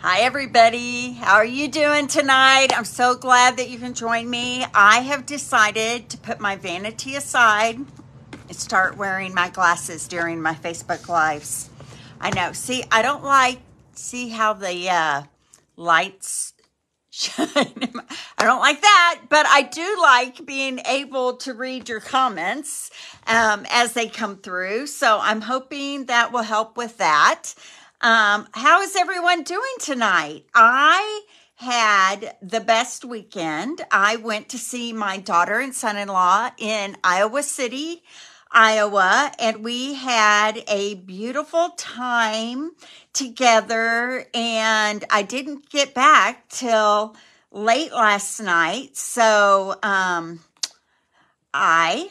Hi everybody, how are you doing tonight? I'm so glad that you can join me. I have decided to put my vanity aside and start wearing my glasses during my Facebook Lives. I know, I don't see how the lights shine. I don't like that, but I do like being able to read your comments as they come through. So I'm hoping that will help with that. How is everyone doing tonight? I had the best weekend. I went to see my daughter and son-in-law in Iowa City, Iowa, and we had a beautiful time together, and I didn't get back till late last night. So, I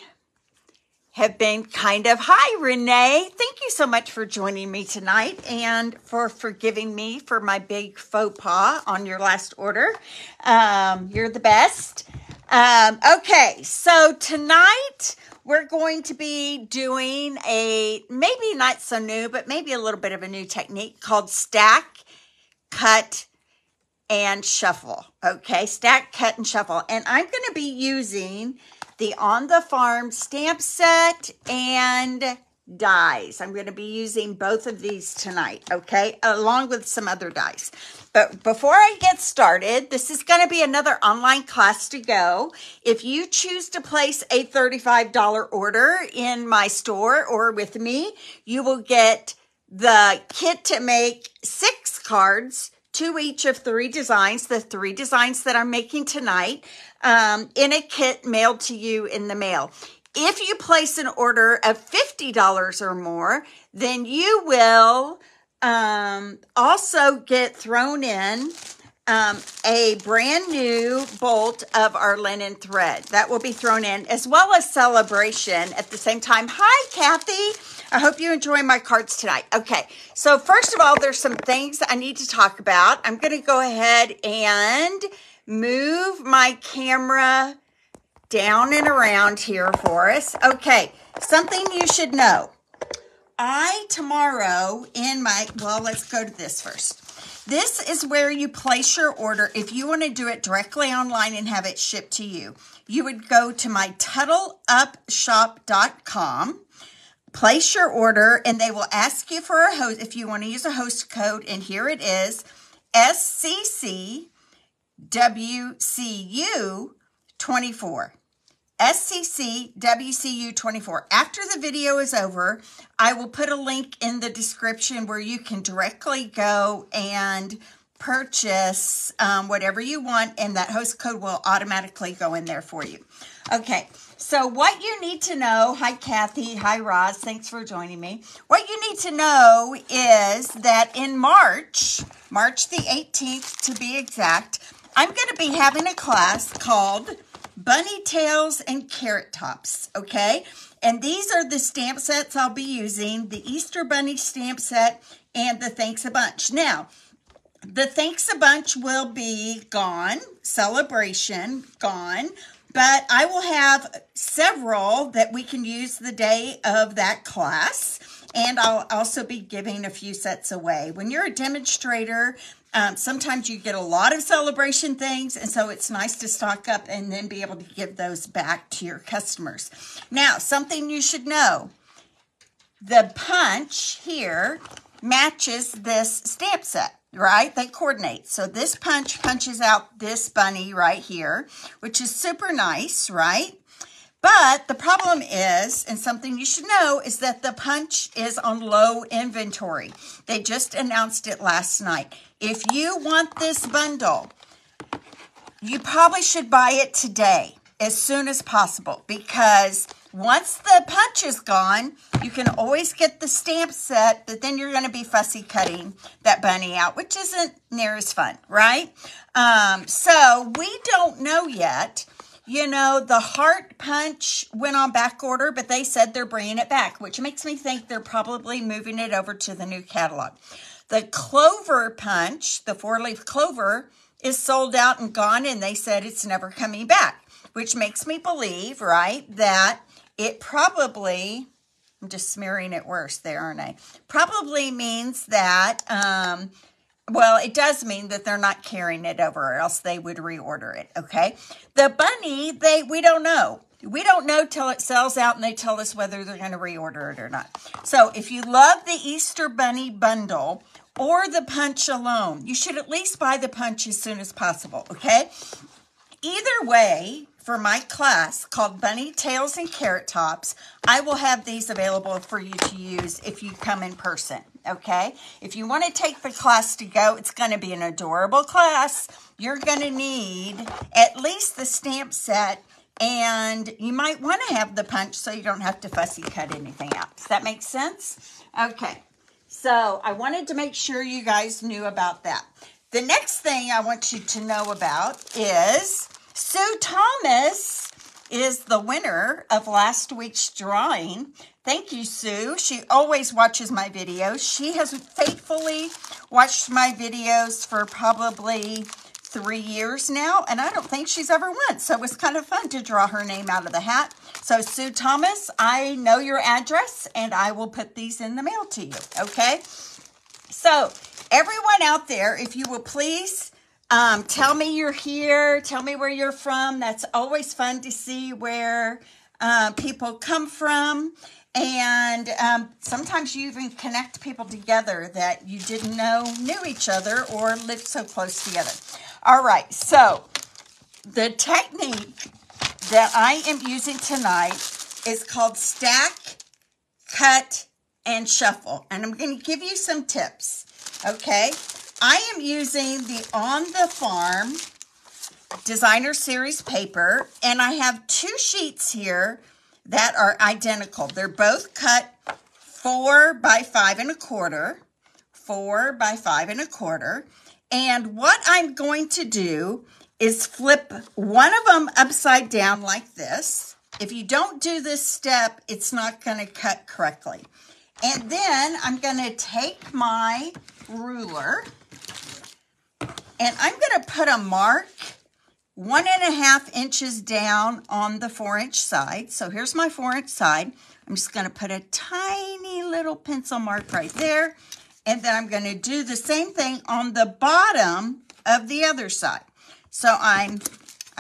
have been hi, Renee. Thank you so much for joining me tonight and for forgiving me for my big faux pas on your last order. You're the best. Okay, so tonight we're going to be doing a maybe not so new, but maybe a little bit of a new technique called stack, cut, and shuffle. Okay, stack, cut, and shuffle. And I'm going to be using the On the Farm stamp set and dies. I'm going to be using both of these tonight, okay, along with some other dies. But before I get started, this is going to be another online class to go. If you choose to place a $35 order in my store or with me, you will get the kit to make 6 cards, 2 each of 3 designs, the 3 designs that I'm making tonight, in a kit mailed to you in the mail. If you place an order of $50 or more, then you will also get thrown in a brand new bolt of our linen thread. That will be thrown in, as well as Sale-a-bration at the same time. Hi, Kathy. I hope you enjoy my cards tonight. Okay, so first of all, there's some things I need to talk about. I'm going to go ahead and move my camera down and around here for us. Okay, something you should know. Tomorrow let's go to this first. This is where you place your order. If you want to do it directly online and have it shipped to you, you would go to my TuttleUpShop.com, place your order, and they will ask you for a host, if you want to use a host code, and here it is, SCCWCU24. SCCWCU24. After the video is over, I will put a link in the description where you can directly go and purchase whatever you want, and that host code will automatically go in there for you. Okay, so what you need to know, hi Kathy, hi Roz, thanks for joining me. What you need to know is that in March the 18th to be exact, I'm going to be having a class called Bunny Tails and Carrot Tops, okay? And these are the stamp sets I'll be using, the Easter Bunny stamp set and the Thanks a Bunch. Now, the Thanks a Bunch will be gone, Sale-a-bration gone, but I will have several that we can use the day of that class, and I'll also be giving a few sets away. When you're a demonstrator, sometimes you get a lot of Sale-a-bration things, and so it's nice to stock up and then be able to give those back to your customers. Now, something you should know, the punch here matches this stamp set, right? They coordinate. So this punch punches out this bunny right here, which is super nice, right? But the problem is, and something you should know, is that the punch is on low inventory. They just announced it last night. If you want this bundle, you probably should buy it today, as soon as possible, because once the punch is gone, you can always get the stamp set, but then you're going to be fussy cutting that bunny out, which isn't near as fun, right? So we don't know yet. You know, the heart punch went on back order, but they said they're bringing it back, which makes me think they're probably moving it over to the new catalog. The clover punch, the 4-leaf clover, is sold out and gone, and they said it's never coming back, which makes me believe, right, that it probably, I'm just smearing it worse there, aren't I? Probably means that Well, it does mean that they're not carrying it over, or else they would reorder it, okay? The bunny, we don't know. We don't know till it sells out and they tell us whether they're going to reorder it or not. So if you love the Easter Bunny bundle or the punch alone, you should at least buy the punch as soon as possible, okay? Either way, for my class called Bunny Tails and Carrot Tops, I will have these available for you to use if you come in person, okay? If you want to take the class to go, it's going to be an adorable class. You're going to need at least the stamp set, and you might want to have the punch so you don't have to fussy cut anything out. Does that make sense? Okay, so I wanted to make sure you guys knew about that. The next thing I want you to know about is Sue Thomas is the winner of last week's drawing. Thank you, Sue. She always watches my videos. She has faithfully watched my videos for probably 3 years now, and I don't think she's ever won. So it was kind of fun to draw her name out of the hat. So Sue Thomas, I know your address, and I will put these in the mail to you, okay? So everyone out there, if you will please tell me you're here, tell me where you're from. That's always fun to see where people come from. And sometimes you even connect people together that you didn't know knew each other or lived so close together. All right, so the technique that I am using tonight is called stack, cut, and shuffle. And I'm going to give you some tips, okay? I am using the On the Farm Designer Series paper, and I have 2 sheets here that are identical. They're both cut 4 by 5 1/4, 4 by 5 1/4. And what I'm going to do is flip one of them upside down like this. If you don't do this step, it's not going to cut correctly. And then I'm going to take my ruler and I'm going to put a mark 1.5 inches down on the 4-inch side. So here's my 4-inch side. I'm just going to put a tiny little pencil mark right there. And then I'm going to do the same thing on the bottom of the other side. So I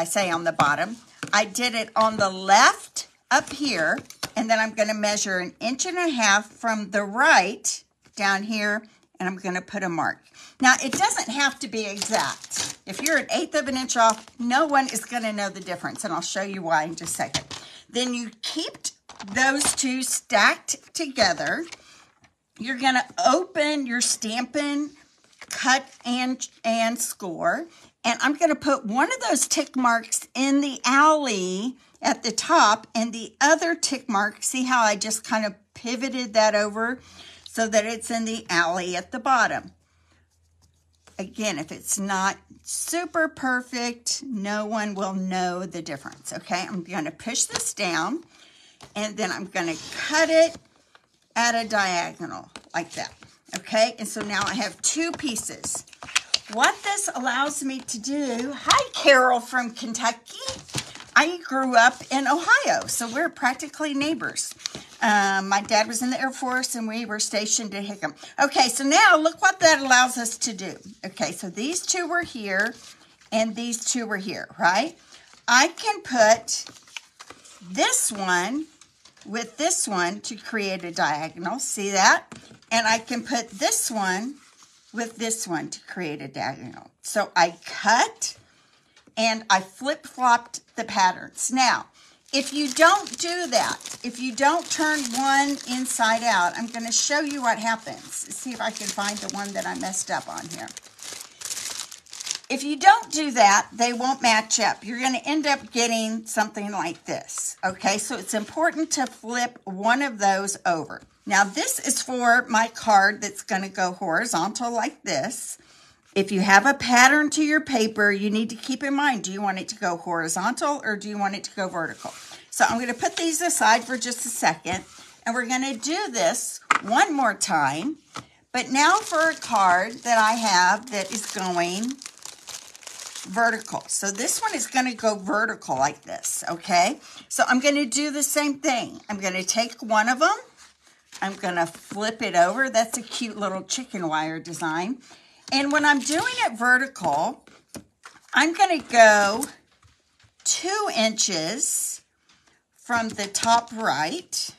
say on the bottom, I did it on the left up here. And then I'm going to measure 1.5 inches from the right down here. And I'm going to put a mark. Now, it doesn't have to be exact. If you're 1/8 of an inch off, no one is going to know the difference. And I'll show you why in just a second. Then you keep those 2 stacked together. You're going to open your Stampin' Cut and Score. And I'm going to put one of those tick marks in the alley at the top and the other tick mark. See how I just kind of pivoted that over so that it's in the alley at the bottom. Again, if it's not super perfect, no one will know the difference, okay? I'm going to push this down, and then I'm going to cut it at a diagonal like that, okay? And so now I have 2 pieces. What this allows me to do, hi Carol from Kentucky. I grew up in Ohio, so we're practically neighbors. My dad was in the Air Force and we were stationed at Hickam. Okay, so now look what that allows us to do. Okay, so these 2 were here and these 2 were here, right? I can put this one with this one to create a diagonal. See that? And I can put this one with this one to create a diagonal. So I cut and I flip-flopped the patterns. Now, if you don't do that, if you don't turn one inside out, I'm going to show you what happens. See if I can find the one that I messed up on here. If you don't do that, they won't match up. You're going to end up getting something like this. Okay, so it's important to flip one of those over. Now, this is for my card that's going to go horizontal like this. If you have a pattern to your paper, you need to keep in mind, do you want it to go horizontal or do you want it to go vertical? So I'm going to put these aside for just a second, and we're going to do this one more time. But now for a card that I have that is going vertical. So this one is going to go vertical like this, okay? So I'm going to do the same thing. I'm going to take one of them. I'm going to flip it over. That's a cute little chicken wire design. And when I'm doing it vertical, I'm going to go 2 inches from the top right.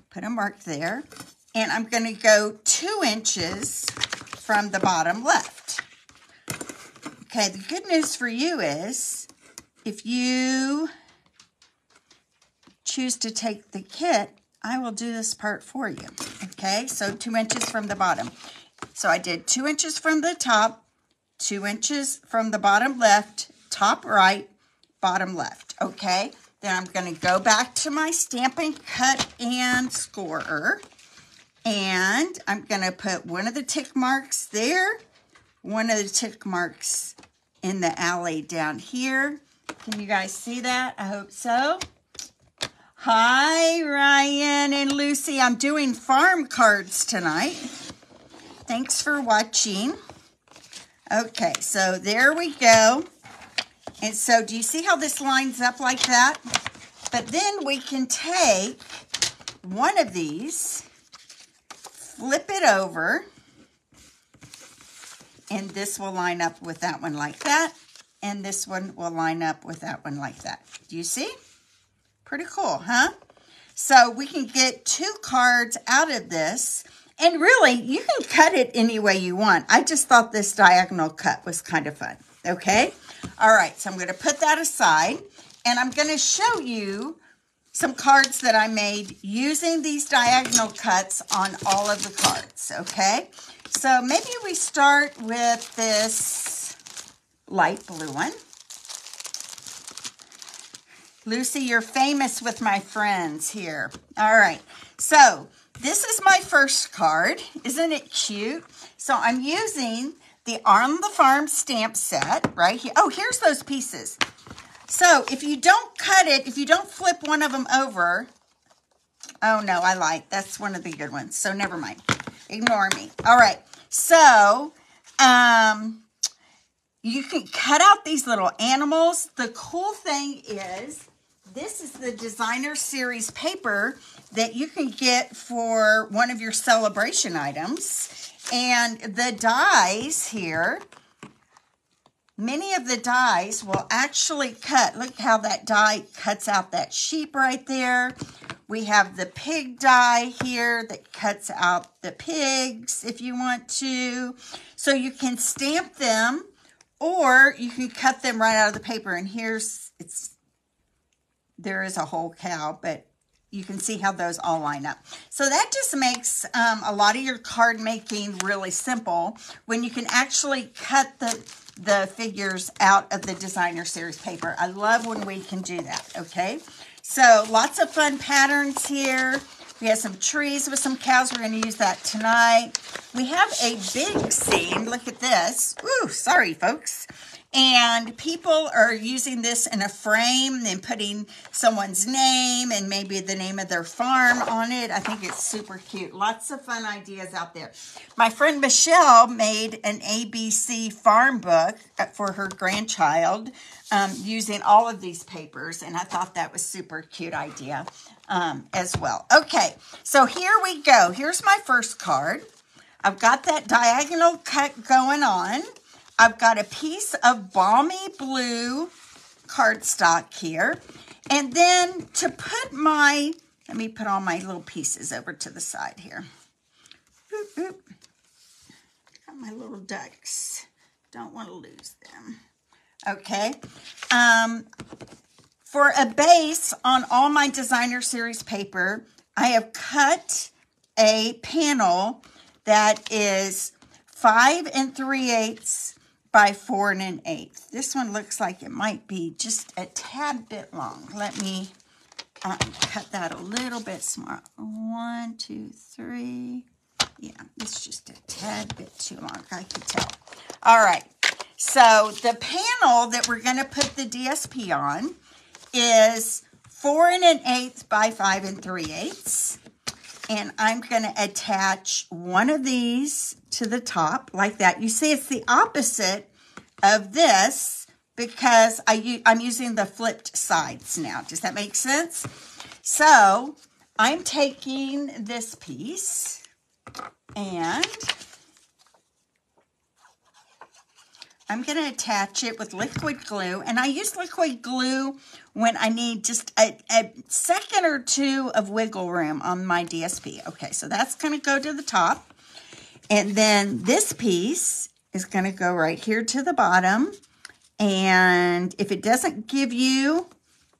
Put a mark there. And I'm going to go 2 inches from the bottom left. Okay, the good news for you is if you choose to take the kit, I will do this part for you. Okay, so 2 inches from the bottom. So I did 2 inches from the top, 2 inches from the bottom left, top right, bottom left. Okay, then I'm going to go back to my Stampin' Cut and Scorer. And I'm going to put one of the tick marks there, one of the tick marks in the alley down here. Can you guys see that? I hope so. Hi, Ryan and Lucy. I'm doing farm cards tonight. Thanks for watching. Okay, so there we go. And so do you see how this lines up like that? But then we can take one of these, flip it over, and this will line up with that one like that, and this one will line up with that one like that. Do you see? Pretty cool, huh? So we can get 2 cards out of this, and really, you can cut it any way you want. I just thought this diagonal cut was kind of fun, okay? All right, so I'm going to put that aside, and I'm going to show you some cards that I made using these diagonal cuts on all of the cards, okay? So maybe we start with this light blue one. Lucy, you're famous with my friends here. All right, so this is my first card. Isn't it cute? So I'm using the On the Farm stamp set right here. Oh, here's those pieces. So if you don't cut it, if you don't flip one of them over, oh no, I lied. That's one of the good ones. So never mind. Ignore me. All right. So you can cut out these little animals. The cool thing is this is the designer series paper that you can get for one of your celebration items. And the dies here, many of the dies will actually cut. Look how that die cuts out that sheep right there. We have the pig die here that cuts out the pigs if you want to. So you can stamp them or you can cut them right out of the paper. And there is a whole cow, but you can see how those all line up. So that just makes a lot of your card making really simple when you can actually cut the figures out of the designer series paper. I love when we can do that, okay? So lots of fun patterns here. We have some trees with some cows. We're going to use that tonight. We have a big scene. Look at this. Ooh, sorry, folks. And people are using this in a frame and putting someone's name and maybe the name of their farm on it. I think it's super cute. Lots of fun ideas out there. My friend Michelle made an ABC farm book for her grandchild using all of these papers. And I thought that was super cute idea as well. Okay, so here we go. Here's my first card. I've got that diagonal cut going on. I've got a piece of balmy blue cardstock here. And then to put let me put all my little pieces over to the side here. Boop, boop. Got my little ducks. Don't want to lose them. Okay. For a base on all my designer series paper, I have cut a panel that is 5 3/8 by 4 1/8. This one looks like it might be just a tad bit long. Let me cut that a little bit smaller. 1, 2, 3. Yeah, it's just a tad bit too long, I can tell. All right, so the panel that we're going to put the DSP on is 4 1/8 by 5 3/8. And I'm going to attach one of these to the top like that. You see, it's the opposite of this because I'm using the flipped sides now. Does that make sense? So I'm taking this piece and I'm going to attach it with liquid glue, and I use liquid glue when I need just a second or two of wiggle room on my DSP. Okay, so that's going to go to the top, and then this piece is going to go right here to the bottom, and if it doesn't give you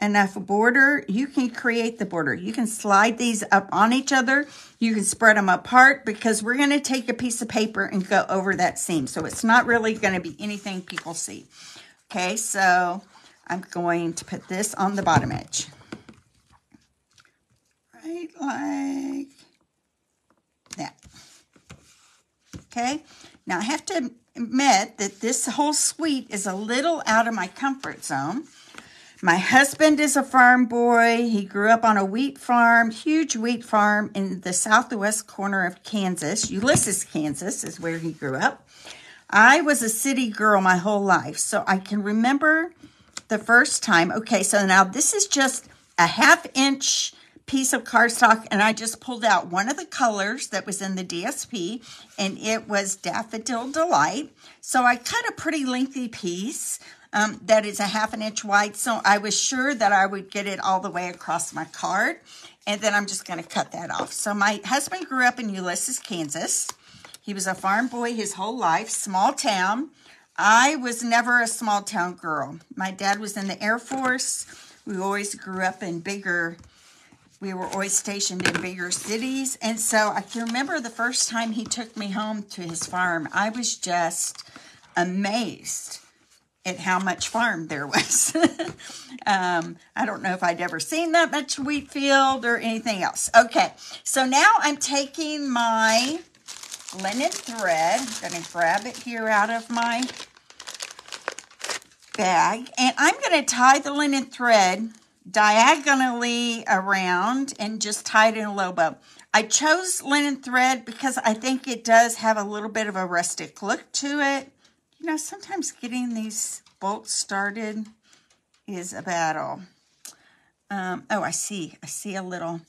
enough border, you can create the border. You can slide these up on each other. You can spread them apart, because we're going to take a piece of paper and go over that seam. So it's not really going to be anything people see. Okay, so I'm going to put this on the bottom edge. Right like that. Okay, now I have to admit that this whole suite is a little out of my comfort zone. My husband is a farm boy. He grew up on a wheat farm, huge wheat farm in the southwest corner of Kansas. Ulysses, Kansas is where he grew up. I was a city girl my whole life, so I can remember the first time. Okay, so now this is just a 1/2 inch piece of cardstock, and I just pulled out one of the colors that was in the DSP, and it was Daffodil Delight. So I cut a pretty lengthy piece. That is a 1/2 inch wide, so I was sure that I would get it all the way across my card, and then I'm just going to cut that off. So my husband grew up in Ulysses, Kansas. He was a farm boy his whole life, small town. I was never a small town girl. My dad was in the Air Force. We always grew up in we were always stationed in bigger cities, and so I can remember the first time he took me home to his farm. I was just amazed at how much farm there was. I don't know if I'd ever seen that much wheat field or anything else. Okay, so now I'm taking my linen thread. I'm going to grab it here out of my bag, and I'm going to tie the linen thread diagonally around and just tie it in a low bow. I chose linen thread because I think it does have a little bit of a rustic look to it. You know, sometimes getting these bolts started is a battle. Oh, I see a little,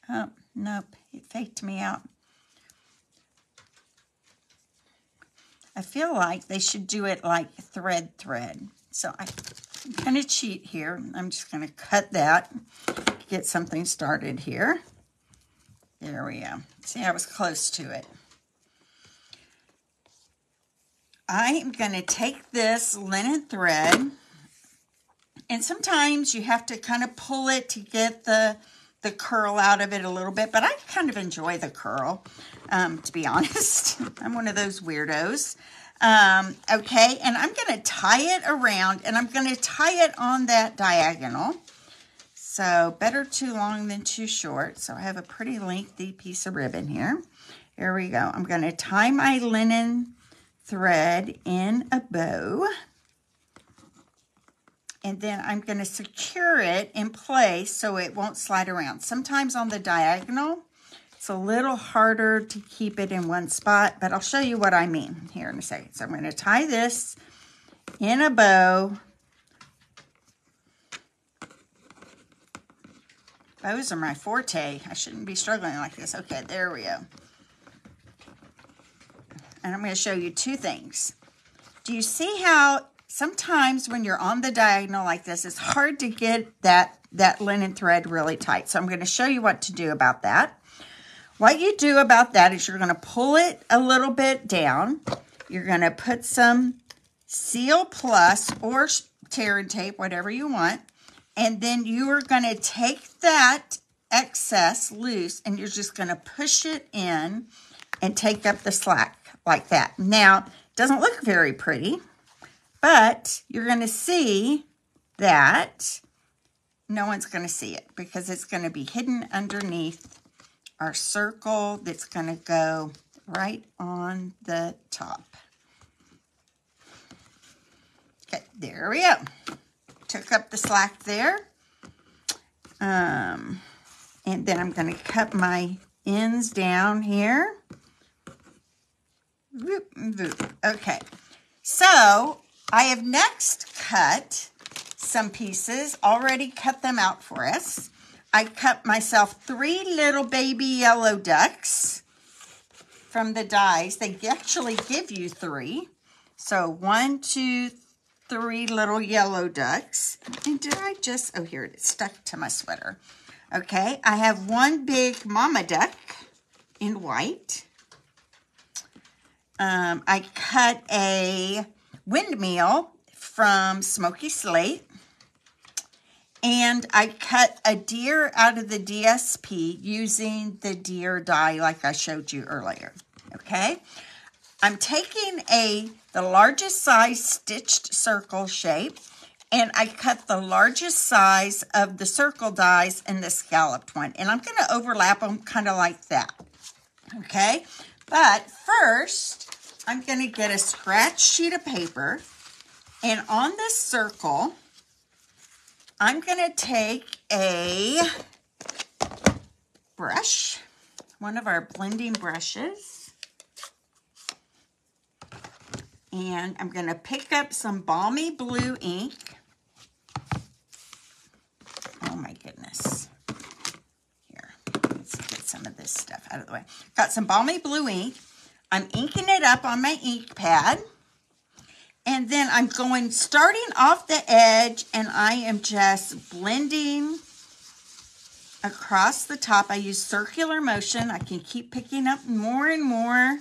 oh, nope, it faked me out. I feel like they should do it like thread. So I'm going to cheat here. I'm just going to cut that, get something started here. There we go. See, I was close to it. I am going to take this linen thread, and sometimes you have to kind of pull it to get the curl out of it a little bit, but I kind of enjoy the curl, to be honest. I'm one of those weirdos. Okay, and I'm going to tie it around, and I'm going to tie it on that diagonal. So better too long than too short. So I have a pretty lengthy piece of ribbon here. Here we go. I'm going to tie my linen thread in a bow, and then I'm going to secure it in place so it won't slide around. Sometimes on the diagonal it's a little harder to keep it in one spot, but I'll show you what I mean here in a second. So I'm going to tie this in a bow. Bows are my forte. I shouldn't be struggling like this. Okay, there we go. And I'm going to show you two things. Do you see how sometimes when you're on the diagonal like this, it's hard to get that linen thread really tight? So I'm going to show you what to do about that. What you do about that is you're going to pull it a little bit down. You're going to put some Seal Plus or tear and tape, whatever you want. And then you are going to take that excess loose, and you're just going to push it in and take up the slack like that. Now, it doesn't look very pretty, but you're going to see that no one's going to see it because it's going to be hidden underneath our circle that's going to go right on the top. Okay, there we go. Took up the slack there. And then I'm going to cut my ends down here. Okay, so I have next cut some pieces, already cut them out for us. I cut myself 3 little baby yellow ducks from the dies. They actually give you 3. So 1, 2, 3 little yellow ducks. And did I just, oh, here it is, stuck to my sweater. Okay, I have one big mama duck in white. I cut a windmill from Smoky Slate. And I cut a deer out of the DSP using the deer die like I showed you earlier. Okay, I'm taking the largest size stitched circle shape, and I cut the largest size of the circle dies in the scalloped one. And I'm going to overlap them kind of like that. Okay, but first I'm going to get a scratch sheet of paper, and on this circle I'm going to take a brush, one of our blending brushes, and I'm going to pick up some balmy blue ink. Oh my goodness. Here, let's get some of this stuff out of the way. Got some balmy blue ink. I'm inking it up on my ink pad. And then I'm going, starting off the edge, and I am just blending across the top. I use circular motion. I can keep picking up more and more.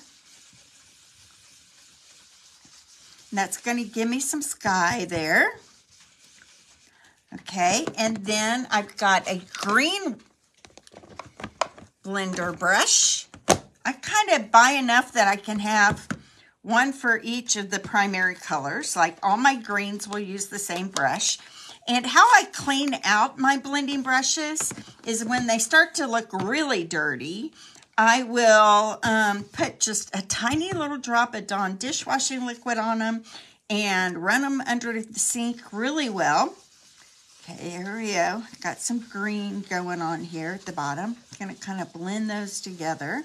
And that's going to give me some sky there. Okay, and then I've got a green blender brush. I kind of buy enough that I can have one for each of the primary colors. Like all my greens will use the same brush. And how I clean out my blending brushes is when they start to look really dirty, I will put just a tiny little drop of Dawn dishwashing liquid on them and run them under the sink really well. Okay, here we go. Got some green going on here at the bottom. Gonna kind of blend those together.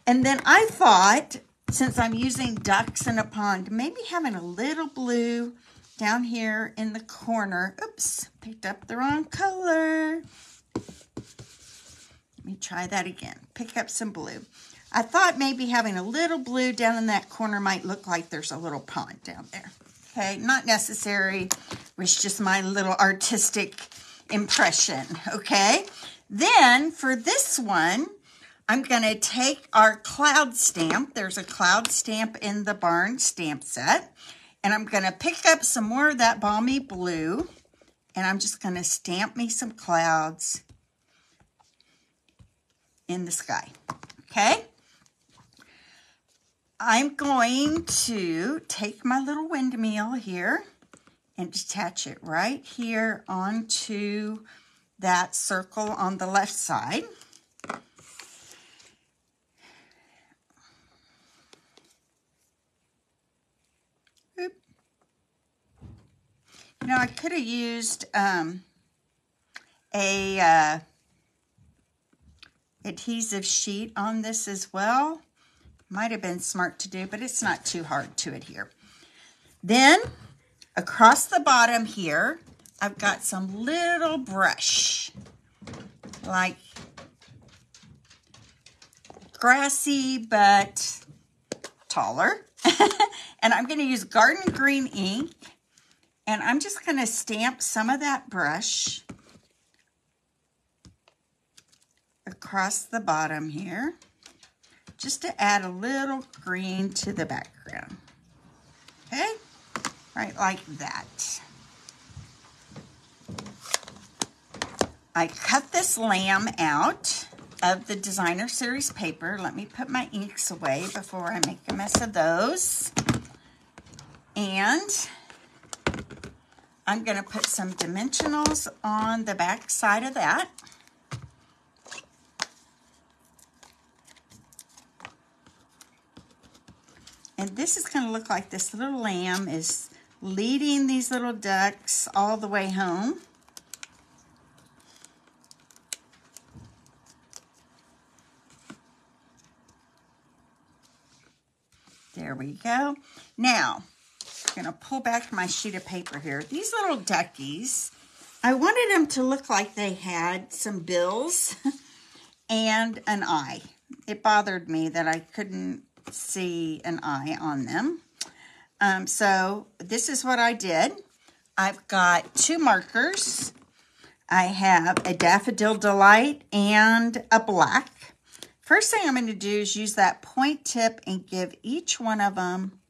And then I thought, since I'm using ducks in a pond, maybe having a little blue down here in the corner. Oops, picked up the wrong color. Let me try that again. Pick up some blue. I thought maybe having a little blue down in that corner might look like there's a little pond down there. Okay, not necessary. It was just my little artistic impression, okay? Then for this one, I'm going to take our cloud stamp. There's a cloud stamp in the Barn stamp set. And I'm going to pick up some more of that balmy blue. And I'm just going to stamp me some clouds in the sky. Okay? I'm going to take my little windmill here and attach it right here onto that circle on the left side. You know, I could have used a adhesive sheet on this as well. Might have been smart to do, but it's not too hard to adhere. Then, across the bottom here, I've got some little brush, like grassy but taller. And I'm going to use garden green ink. And I'm just going to stamp some of that brush across the bottom here, just to add a little green to the background. Okay? Right like that. I cut this lamb out of the Designer Series paper. Let me put my inks away before I make a mess of those. And I'm going to put some dimensionals on the back side of that. And this is going to look like this little lamb is leading these little ducks all the way home. There we go. Now, I'm going to pull back my sheet of paper here. These little duckies, I wanted them to look like they had some bills and an eye. It bothered me that I couldn't see an eye on them. So this is what I did. I've got 2 markers. I have a Daffodil Delight and a black. First thing I'm going to do is use that point tip and give each one of them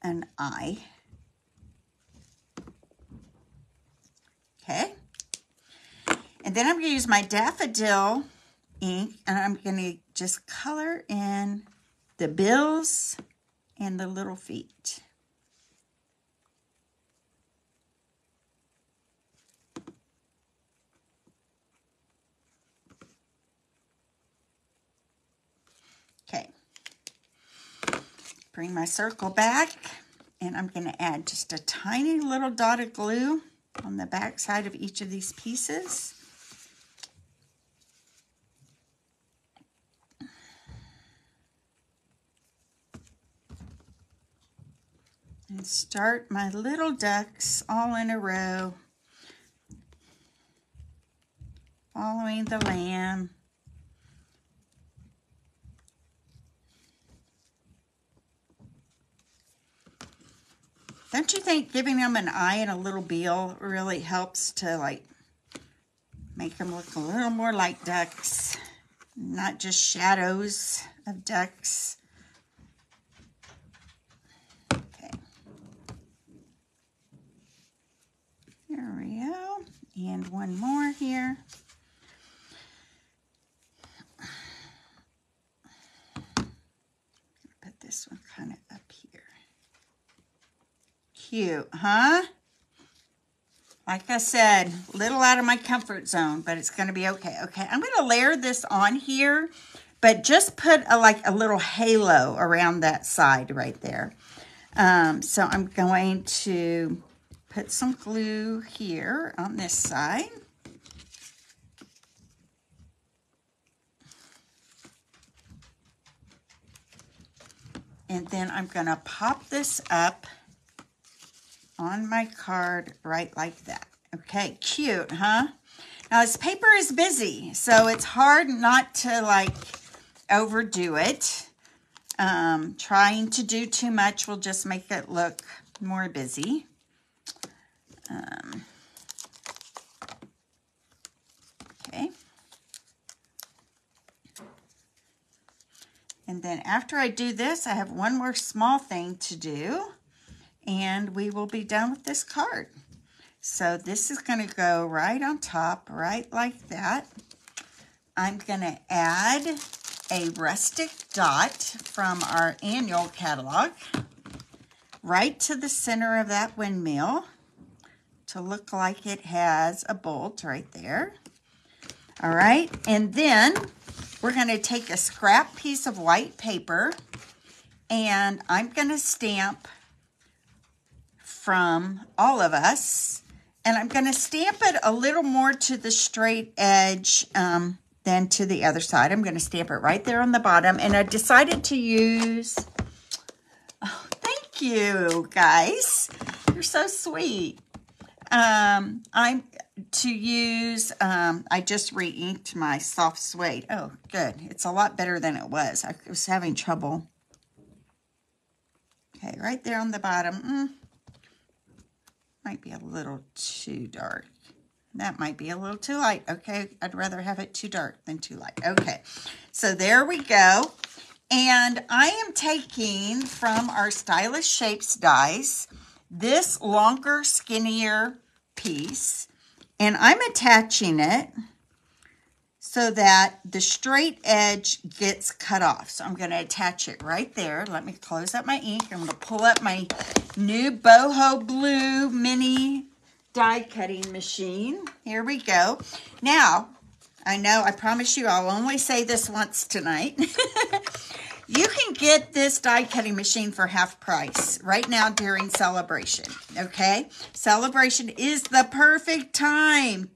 an eye. Okay. And then I'm going to use my Daffodil ink, and I'm going to just color in the bills and the little feet. Okay. Bring my circle back, and I'm going to add just a tiny little dot of glue on the back side of each of these pieces. And start my little ducks all in a row, following the lamb. Don't you think giving them an eye and a little bill really helps to like make them look a little more like ducks, not just shadows of ducks? Okay. There we go. And one more here. Put this one kind of up here. Cute, huh? Like I said, a little out of my comfort zone, but it's going to be okay. Okay, I'm going to layer this on here, but just put like a little halo around that side right there. So I'm going to put some glue here on this side. And then I'm going to pop this up on my card right like that. Okay, cute, huh? Now this paper is busy, so it's hard not to like overdo it. Trying to do too much will just make it look more busy. Okay. And then after I do this, I have one more small thing to do, and we will be done with this card. So this is going to go right on top, right like that. I'm going to add a rustic dot from our annual catalog right to the center of that windmill to look like it has a bolt right there. All right, and then we're going to take a scrap piece of white paper, and I'm going to stamp from all of us, and I'm going to stamp it a little more to the straight edge than to the other side. I'm going to stamp it right there on the bottom, and I decided to use, oh, thank you guys, you're so sweet. I just re-inked my soft suede. Oh, good. It's a lot better than it was. I was having trouble. Okay, right there on the bottom. Might be a little too dark. That might be a little too light. Okay, I'd rather have it too dark than too light. Okay, so there we go. And I am taking from our Stylish Shapes dies this longer, skinnier piece, and I'm attaching it so that the straight edge gets cut off. So I'm going to attach it right there. Let me close up my ink. I'm going to pull up my new Boho Blue mini die cutting machine. Here we go. Now, I know I promise you I'll only say this once tonight. You can get this die cutting machine for half price right now during Sale-a-bration, okay? Sale-a-bration is the perfect time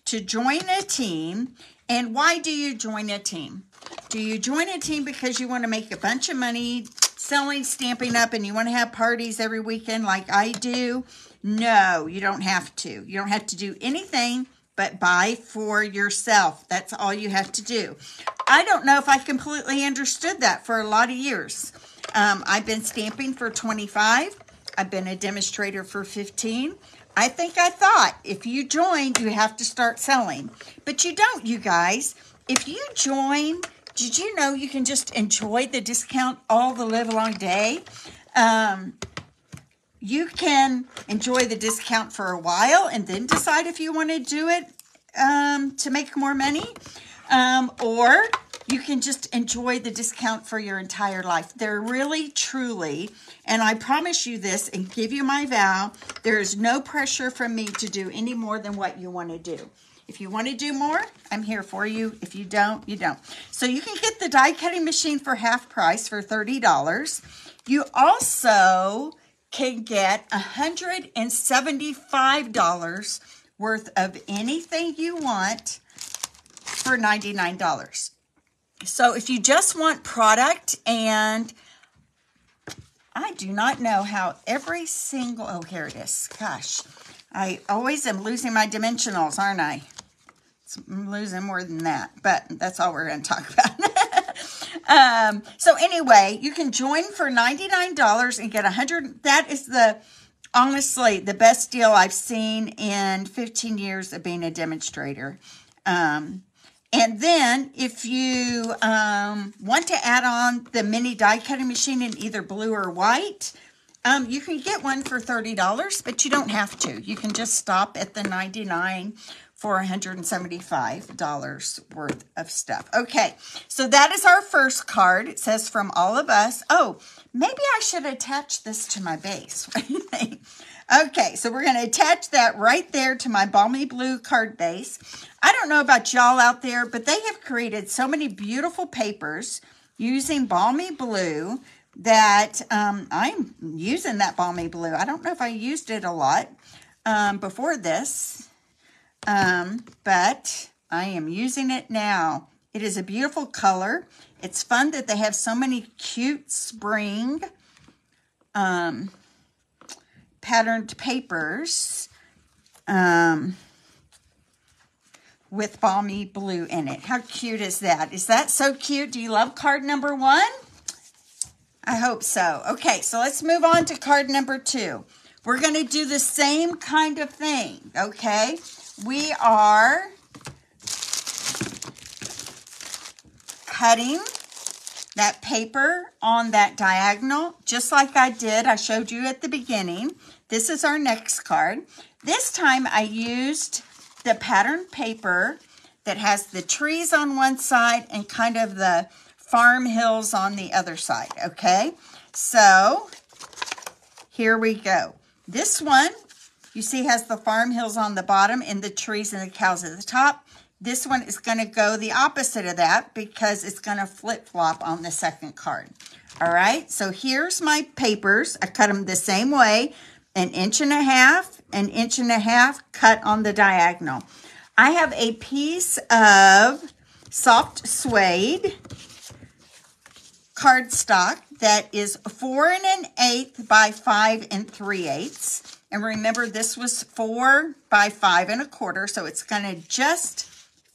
to join a team. And why do you join a team? Do you join a team because you want to make a bunch of money selling Stampin' Up! And you want to have parties every weekend like I do? No, you don't have to. You don't have to do anything but buy for yourself. That's all you have to do. I don't know if I completely understood that for a lot of years. I've been stamping for 25. I've been a demonstrator for 15. I think I thought if you joined, you have to start selling. But you don't, you guys. If you join, did you know you can just enjoy the discount all the live long day? You can enjoy the discount for a while and then decide if you want to do it to make more money. Or you can just enjoy the discount for your entire life. They're really, truly, and I promise you this and give you my vow, there is no pressure from me to do any more than what you want to do. If you want to do more, I'm here for you. If you don't, you don't. So you can get the die cutting machine for half price for $30. You also can get $175 worth of anything you want for $99. So if you just want product, and I do not know how every single, oh, here it is. Gosh, I always am losing my dimensionals, aren't I? I'm losing more than that, but that's all we're going to talk about. So anyway, you can join for $99 and get 100. That is honestly, the best deal I've seen in 15 years of being a demonstrator. And then if you want to add on the mini die cutting machine in either blue or white, you can get one for $30, but you don't have to. You can just stop at the $99 for $175 worth of stuff. Okay, so that is our first card. It says from all of us. Oh, maybe I should attach this to my base. What do you think? Okay, so we're going to attach that right there to my Balmy Blue card base. I don't know about y'all out there, but they have created so many beautiful papers using Balmy Blue that I'm using that Balmy Blue. I don't know if I used it a lot before this, but I am using it now. It is a beautiful color. It's fun that they have so many cute spring patterned papers with Balmy Blue in it. How cute is that? Is that so cute? Do you love card number 1? I hope so. Okay, so let's move on to card number 2. We're going to do the same kind of thing, okay? We are cutting that paper on that diagonal, just like I did. I showed you at the beginning. This is our next card. This time I used the patterned paper that has the trees on one side and kind of the farm hills on the other side, okay? So here we go. This one, you see, has the farm hills on the bottom and the trees and the cows at the top. This one is going to go the opposite of that because it's going to flip-flop on the second card. All right, so here's my papers. I cut them the same way, 1.5 inches, 1.5 inches cut on the diagonal. I have a piece of soft suede cardstock that is 4 1/8 by 5 3/8. And remember, this was 4 by 5 1/4, so it's going to just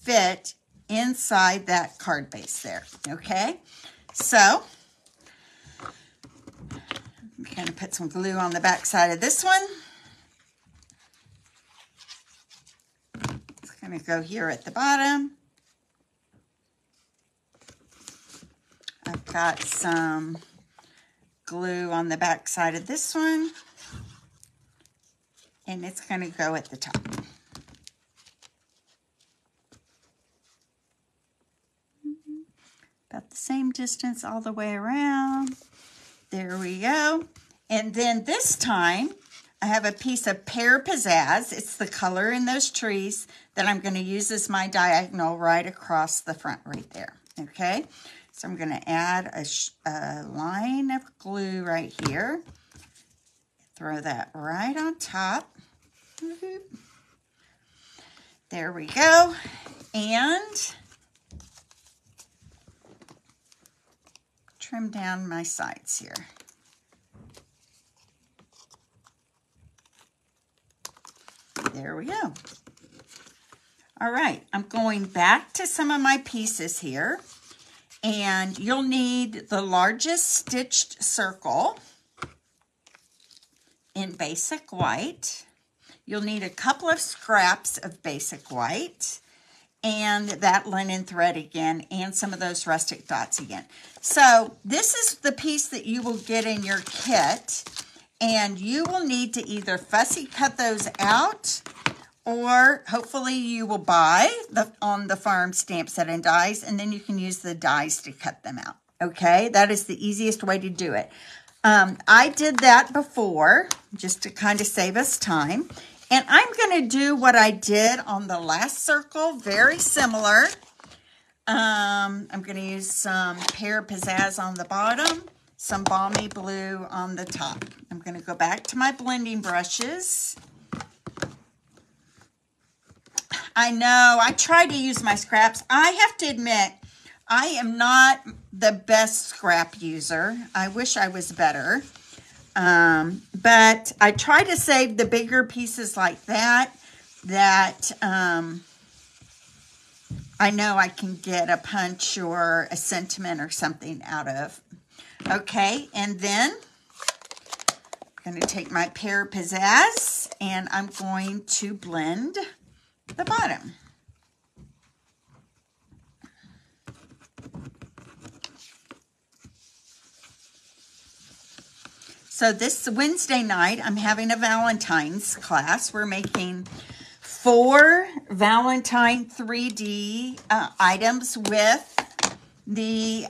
fit inside that card base there, okay? So I'm going to put some glue on the back side of this one. It's going to go here at the bottom. I've got some glue on the back side of this one, and it's going to go at the top. About the same distance all the way around. There we go. And then this time, I have a piece of Pear Pizzazz. It's the color in those trees that I'm going to use as my diagonal right across the front right there. Okay? So I'm going to add a line of glue right here. Throw that right on top. There we go. And trim down my sides here. There we go. All right, I'm going back to some of my pieces here. And you'll need the largest stitched circle in basic white. You'll need a couple of scraps of basic white and that linen thread again and some of those rustic dots again. So this is the piece that you will get in your kit, and you will need to either fussy cut those out, or hopefully you will buy on the farm stamp set and dies, and then you can use the dies to cut them out. Okay, that is the easiest way to do it. I did that before just to kind of save us time. And I'm going to do what I did on the last circle, very similar. I'm going to use some Pear Pizzazz on the bottom, some Balmy Blue on the top. I'm going to go back to my blending brushes. I know, I try to use my scraps. I have to admit, I am not the best scrap user. I wish I was better. But I try to save the bigger pieces like that I know I can get a punch or a sentiment or something out of. Okay, and then I'm going to take my Pear Pizzazz and I'm going to blend the bottom. So this Wednesday night, I'm having a Valentine's class. We're making 4 Valentine 3D items with the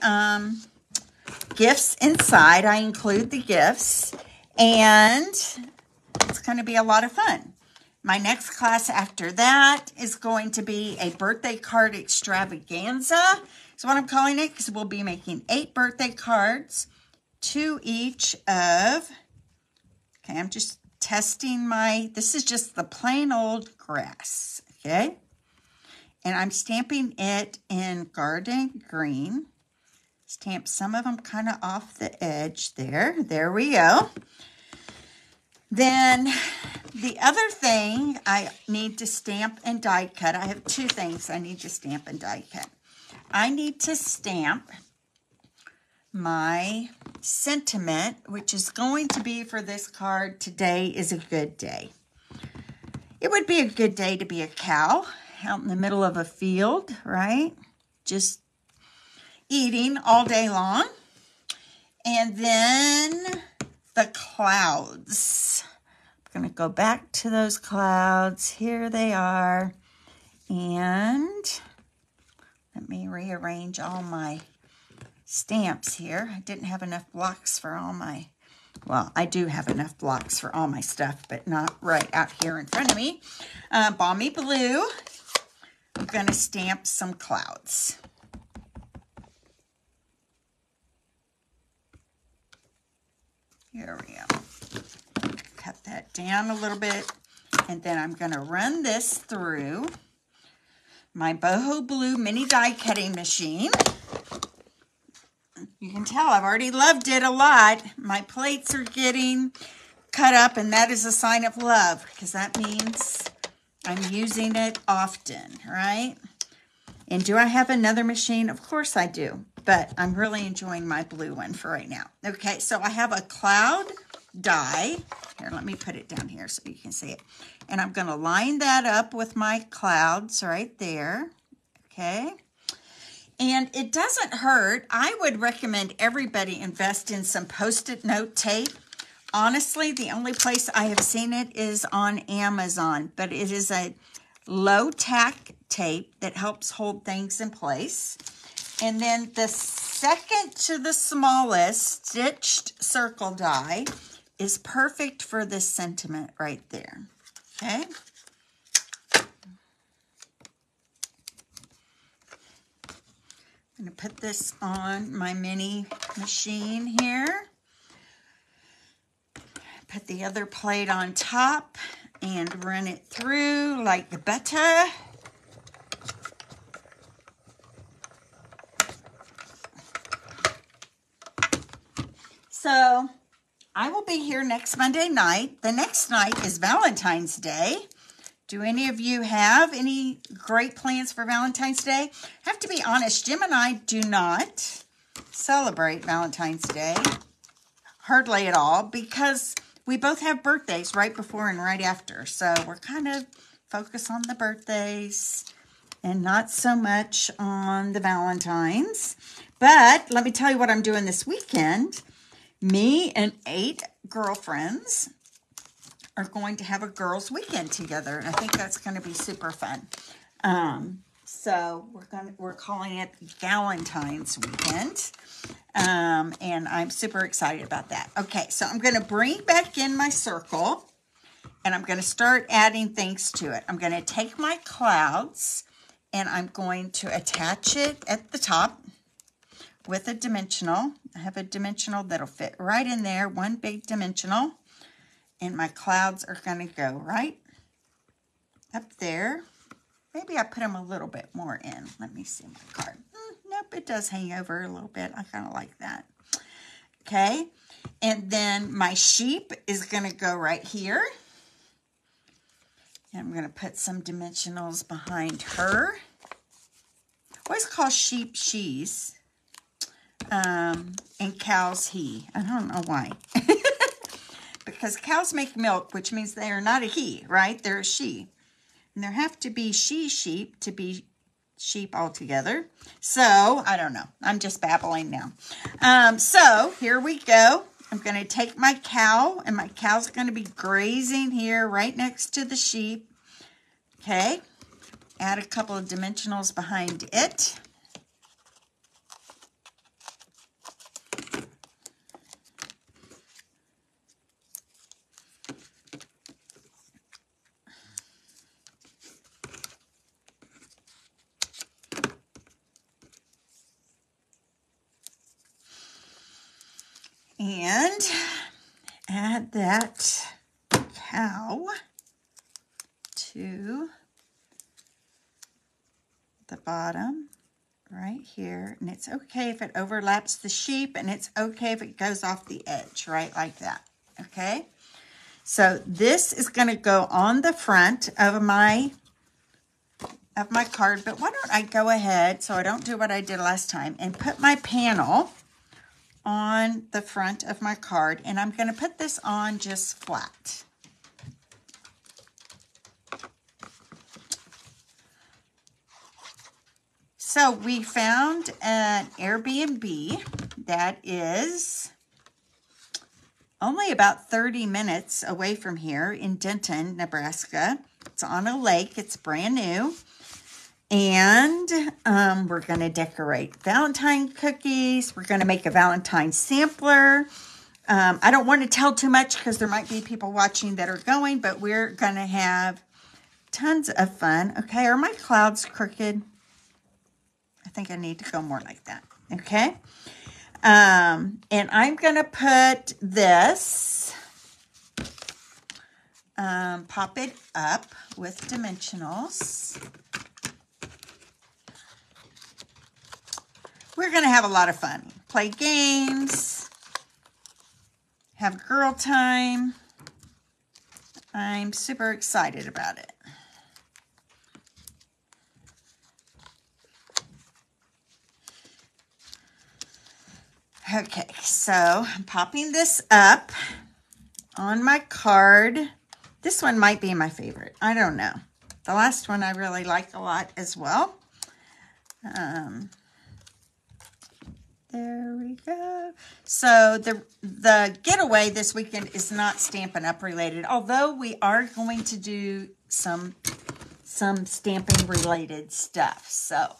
gifts inside. I include the gifts, and it's going to be a lot of fun. My next class after that is going to be a birthday card extravaganza. Is what I'm calling it, because we'll be making 8 birthday cards. 2 each of, okay, I'm just testing this is just the plain old grass, okay? And I'm stamping it in Garden Green. Stamp some of them kind of off the edge there. There we go. Then the other thing I need to stamp and die cut, I have 2 things I need to stamp and die cut. I need to stamp my sentiment, which is going to be for this card, today is a good day. It would be a good day to be a cow out in the middle of a field, right? Just eating all day long. And then the clouds. I'm going to go back to those clouds. Here they are. And let me rearrange all my stamps here. I didn't have enough blocks for all my, well, I do have enough blocks for all my stuff, but not right out here in front of me. Balmy Blue. I'm going to stamp some clouds. Here we go. Cut that down a little bit, and then I'm going to run this through my Boho Blue mini die cutting machine. You can tell I've already loved it a lot. My plates are getting cut up, and that is a sign of love, because that means I'm using it often, right? And do I have another machine? Of course I do, but I'm really enjoying my blue one for right now. Okay, so I have a cloud die. Here, let me put it down here so you can see it. And I'm going to line that up with my clouds right there. Okay. And it doesn't hurt. I would recommend everybody invest in some Post-it note tape. Honestly, the only place I have seen it is on Amazon, but it is a low tack tape that helps hold things in place. And then the second to the smallest stitched circle die is perfect for this sentiment right there. Okay. I'm going to put this on my mini machine here. Put the other plate on top and run it through like the butter. So I will be here next Monday night. The next night is Valentine's Day, Do any of you have any great plans for Valentine's Day? I have to be honest, Jim and I do not celebrate Valentine's Day hardly at all because we both have birthdays right before and right after. So we're kind of focused on the birthdays and not so much on the Valentines. But let me tell you what I'm doing this weekend. Me and 8 girlfriends are going to have a girls' weekend together, and I think that's going to be super fun. So we're calling it Valentine's Weekend, and I'm super excited about that. Okay, so I'm going to bring back in my circle, and I'm going to start adding things to it. I'm going to take my clouds, and I'm going to attach it at the top with a dimensional. I have a dimensional that'll fit right in there, one big dimensional. And my clouds are going to go right up there. Maybe I put them a little bit more in. Let me see my card. Nope, it does hang over a little bit. I kind of like that. Okay. And then my sheep is going to go right here. And I'm going to put some dimensionals behind her. I always call sheep she's. And cows he. I don't know why. Because cows make milk, which means they are not a he, right? They're a she. And there have to be she sheep to be sheep altogether. So, I don't know. I'm just babbling now. So, here we go. I'm going to take my cow, and my cow's going to be grazing here right next to the sheep. Okay. Add a couple of dimensionals behind it. And add that cow to the bottom right here. And it's okay if it overlaps the sheep, and it's okay if it goes off the edge, right, like that. Okay? So this is going to go on the front of my card, but why don't I go ahead, so I don't do what I did last time, and put my panel on the front of my card, and I'm going to put this on just flat. So we found an Airbnb that is only about 30 minutes away from here in Denton, Nebraska. It's on a lake. It's brand new. And we're going to decorate Valentine cookies. We're going to make a Valentine sampler. I don't want to tell too much because there might be people watching that are going, but we're going to have tons of fun. Okay, are my clouds crooked? I think I need to go more like that. Okay. And I'm going to put this, pop it up with dimensionals. We're going to have a lot of fun. Play games. Have girl time. I'm super excited about it. Okay, so I'm popping this up on my card. This one might be my favorite. I don't know. The last one I really like a lot as well. There we go. So the getaway this weekend is not Stampin' Up related, although we are going to do some stamping related stuff. So,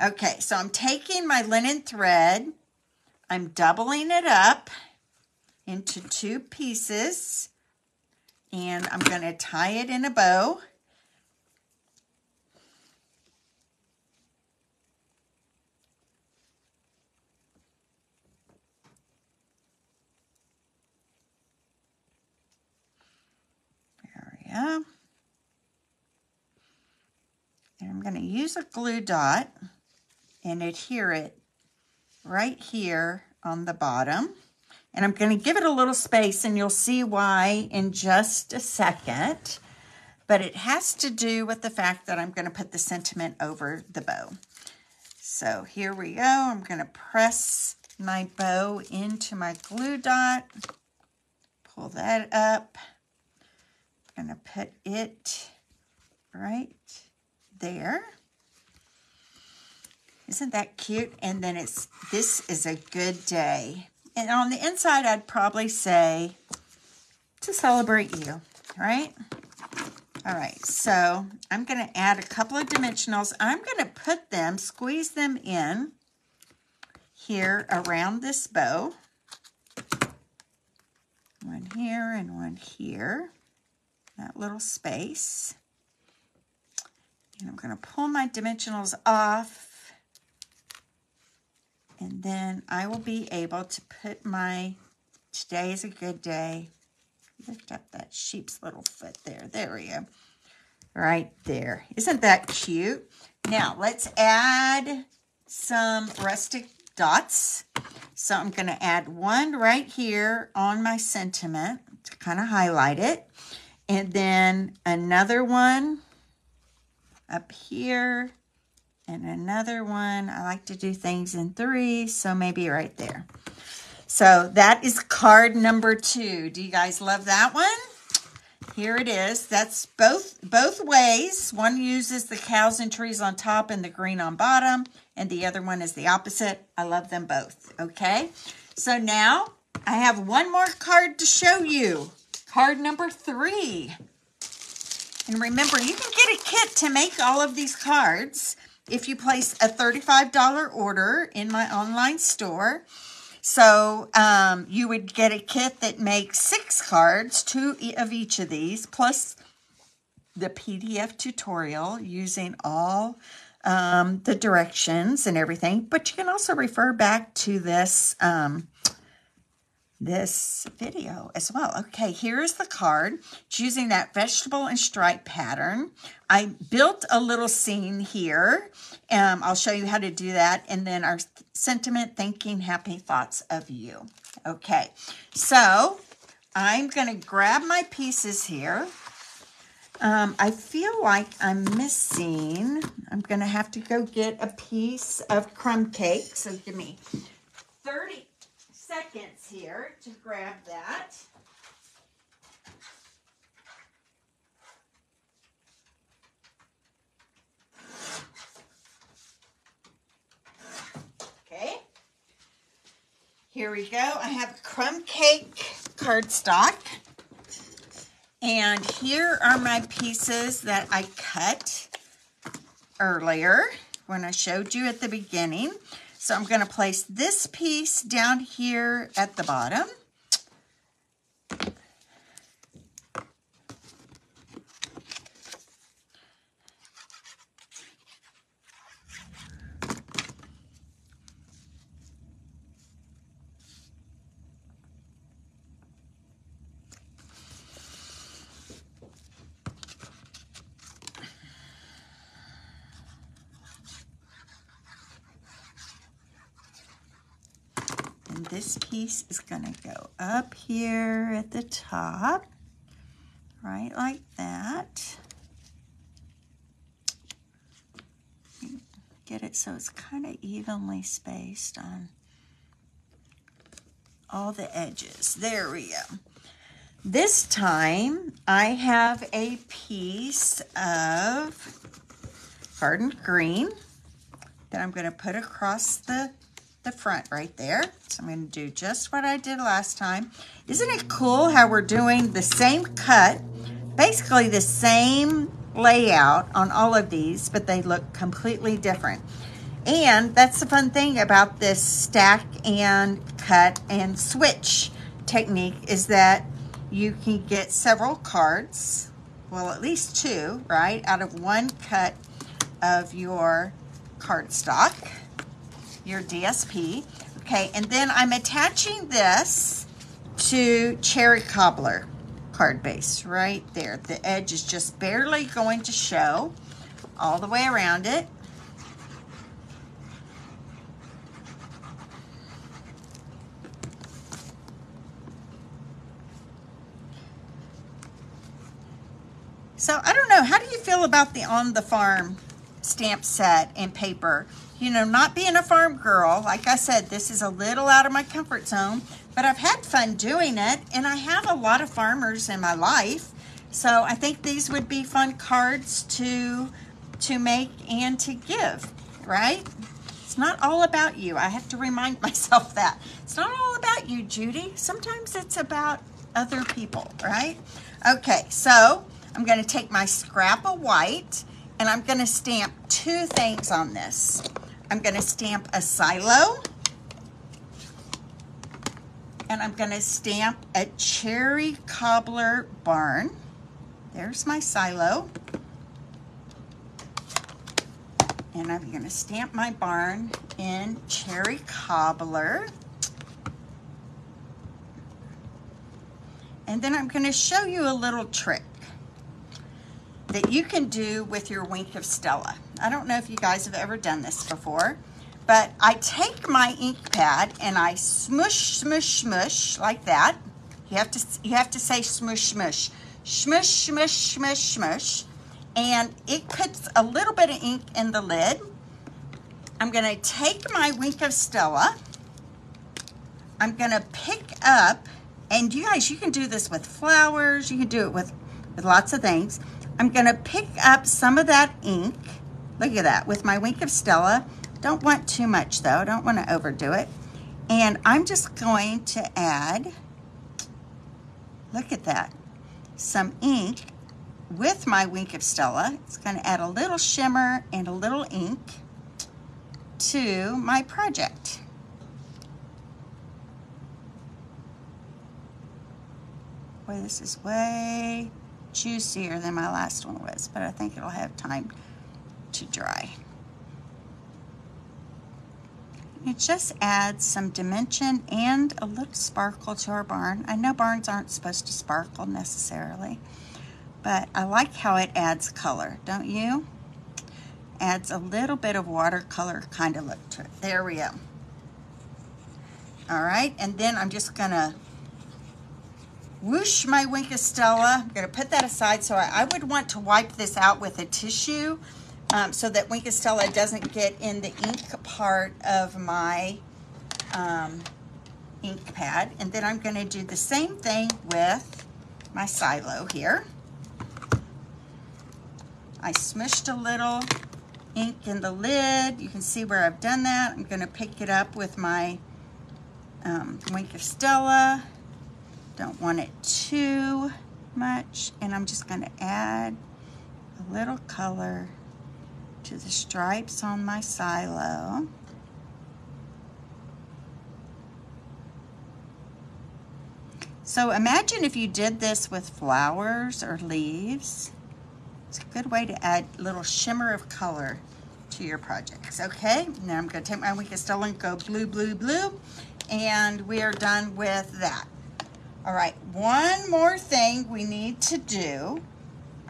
okay, so I'm taking my linen thread, I'm doubling it up into 2 pieces, and I'm going to tie it in a bow. And I'm going to use a glue dot and adhere it right here on the bottom. And I'm going to give it a little space, and you'll see why in just a second. but it has to do with the fact that I'm going to put the sentiment over the bow. So here we go. I'm going to press my bow into my glue dot, pull that up. I'm going to put it right there. Isn't that cute? And then this is a good day. And on the inside, I'd probably say to celebrate you, right? All right, so I'm going to add a couple of dimensionals. I'm going to put them, squeeze them in here around this bow. One here and one here, that little space. And I'm going to pull my dimensionals off. And then I will be able to put my, today is a good day. Lift up that sheep's little foot there. There we go. Right there. Isn't that cute? Now, let's add some rustic dots. So I'm going to add one right here on my sentiment to kind of highlight it. And then another one up here. And another one. I like to do things in 3, so maybe right there. So that is card number 2. Do you guys love that one? Here it is. That's both ways. One uses the cows and trees on top and the green on bottom, and the other one is the opposite. I love them both, okay? So now I have one more card to show you. Card number 3. And remember, you can get a kit to make all of these cards if you place a $35 order in my online store. So you would get a kit that makes 6 cards, 2 of each of these, plus the PDF tutorial using all the directions and everything. But you can also refer back to this this video as well. Okay, here's the card. It's using that vegetable and stripe pattern. I built a little scene here. I'll show you how to do that. And then our sentiment, thinking happy thoughts of you. Okay, so I'm going to grab my pieces here. I feel like I'm missing, I'm going to have to go get a piece of crumb cake. So give me 30 seconds here to grab that. Okay. Here we go. I have crumb cake cardstock. And here are my pieces that I cut earlier when I showed you at the beginning. So I'm going to place this piece down here at the bottom. And this piece is going to go up here at the top, right like that. Get it so it's kind of evenly spaced on all the edges. There we go. This time I have a piece of garden green that I'm going to put across the front right there. So I'm going to do just what I did last time. Isn't it cool how we're doing the same cut, basically the same layout on all of these, but they look completely different. And that's the fun thing about this stack and cut and switch technique, is that you can get several cards, well, at least 2, right, out of one cut of your cardstock, your DSP. Okay, and then I'm attaching this to Cherry Cobbler card base right there. The edge is just barely going to show all the way around it. So I don't know, how do you feel about the On the Farm stamp set and paper? You know, not being a farm girl, like I said, this is a little out of my comfort zone, but I've had fun doing it, and I have a lot of farmers in my life, so I think these would be fun cards to make and to give, right? It's not all about you. I have to remind myself that. It's not all about you, Judy. Sometimes it's about other people, right? Okay, so I'm going to take my scrap of white, and I'm going to stamp two things on this. I'm going to stamp a silo, and I'm going to stamp a cherry cobbler barn. There's my silo. And I'm going to stamp my barn in cherry cobbler. And then I'm going to show you a little trick that you can do with your Wink of Stella. I don't know if you guys have ever done this before, but I take my ink pad and I smush, smush, smush like that. You have to say smush, smush, smush, smush, smush, smush, and it puts a little bit of ink in the lid. I'm going to take my Wink of Stella. I'm going to pick up, and you guys, you can do this with flowers. You can do it with lots of things. I'm going to pick up some of that ink. Look at that, with my Wink of Stella. Don't want too much though. I don't want to overdo it. And I'm just going to add, look at that, some ink with my Wink of Stella. It's going to add a little shimmer and a little ink to my project. Boy, this is way juicier than my last one was, but I think it'll have time to dry. It just adds some dimension and a little sparkle to our barn. I know barns aren't supposed to sparkle necessarily, but I like how it adds color, don't you? Adds a little bit of watercolor kind of look to it. There we go. All right, and then I'm just gonna whoosh my Wink of Stella. I'm going to put that aside. So I would want to wipe this out with a tissue so that Wink of Stella doesn't get in the ink part of my ink pad. And then I'm going to do the same thing with my silo here. I smushed a little ink in the lid. You can see where I've done that. I'm going to pick it up with my Wink of Stella. Don't want it too much, and I'm just going to add a little color to the stripes on my silo. So imagine if you did this with flowers or leaves. It's a good way to add a little shimmer of color to your projects. Okay, now I'm going to take my Wink of Stella and go blue, blue, blue, and we are done with that. All right, one more thing we need to do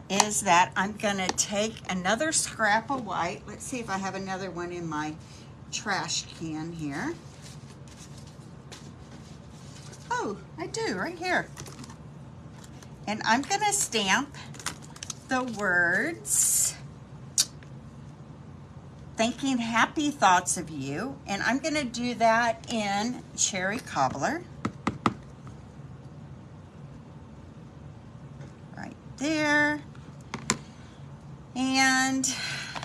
is that I'm going to take another scrap of white. Let's see if I have another one in my trash can here. Oh, I do, right here. And I'm going to stamp the words, thinking happy thoughts of you, and I'm going to do that in cherry cobbler. There, and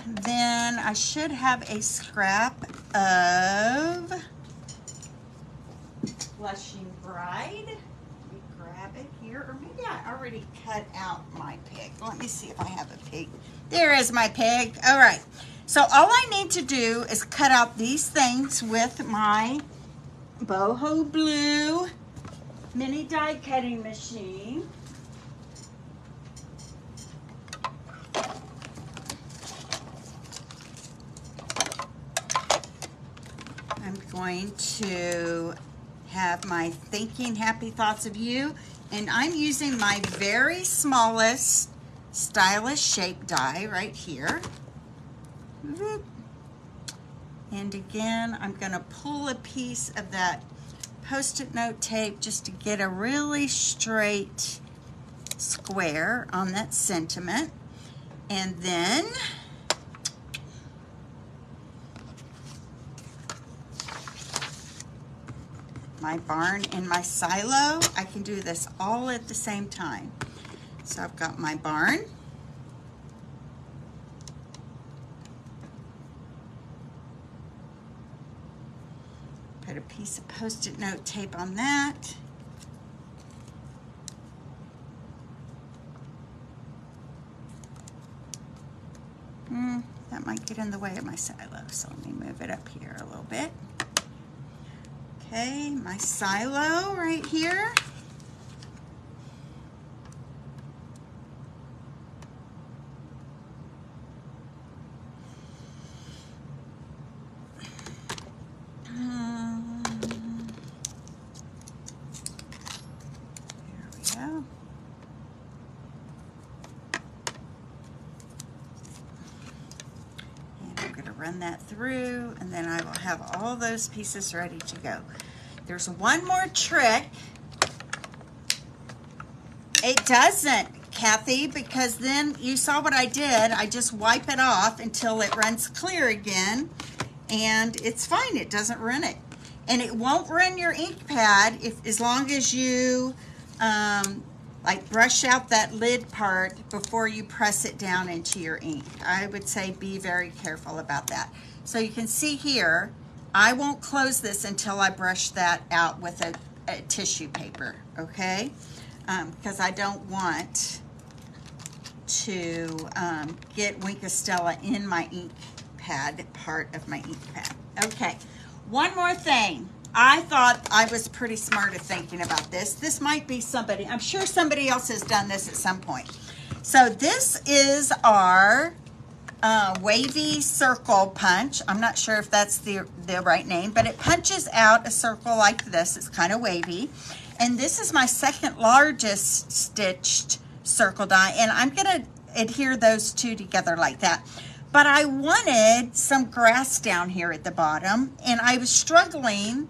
then I should have a scrap of Blushing Bride. Let me grab it here, or maybe I already cut out my pig. Let me see if I have a pig. There is my pig. All right, so all I need to do is cut out these things with my Boho Blue mini die cutting machine. I'm going to have my thinking happy thoughts of you, and I'm using my very smallest stylish shape die right here. And again, I'm going to pull a piece of that Post-it note tape just to get a really straight square on that sentiment. And then my barn and my silo. I can do this all at the same time. So I've got my barn. Put a piece of Post-it note tape on that. That might get in the way of my silo, so let me move it up here a little bit. Okay, my silo right here. Run that through, and then I will have all those pieces ready to go. There's one more trick. It doesn't, Kathy, because then you saw what I did. I just wipe it off until it runs clear again, and it's fine. It doesn't run it. And it won't run your ink pad as long as you like brush out that lid part before you press it down into your ink. I would say be very careful about that. So you can see here, I won't close this until I brush that out with a tissue paper, okay? Because I don't want to get Wink of Stella in my ink pad, part of my ink pad. Okay, one more thing. I thought I was pretty smart at thinking about this. This might be somebody, I'm sure somebody else has done this at some point. So this is our wavy circle punch. I'm not sure if that's the right name, but it punches out a circle like this. It's kind of wavy. And this is my second largest stitched circle die, and I'm gonna adhere those two together like that. But I wanted some grass down here at the bottom, and I was struggling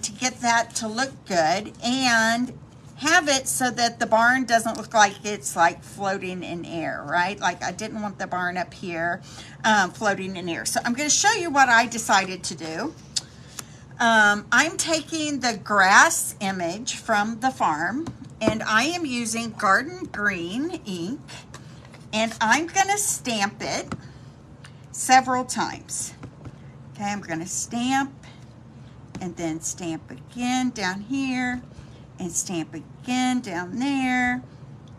to get that to look good and have it so that the barn doesn't look like it's like floating in air, right? Like I didn't want the barn up here floating in air. So I'm going to show you what I decided to do. I'm taking the grass image from the farm, and I am using Garden Green ink, and I'm going to stamp it several times. Okay, I'm going to stamp and then stamp again down here and stamp again down there,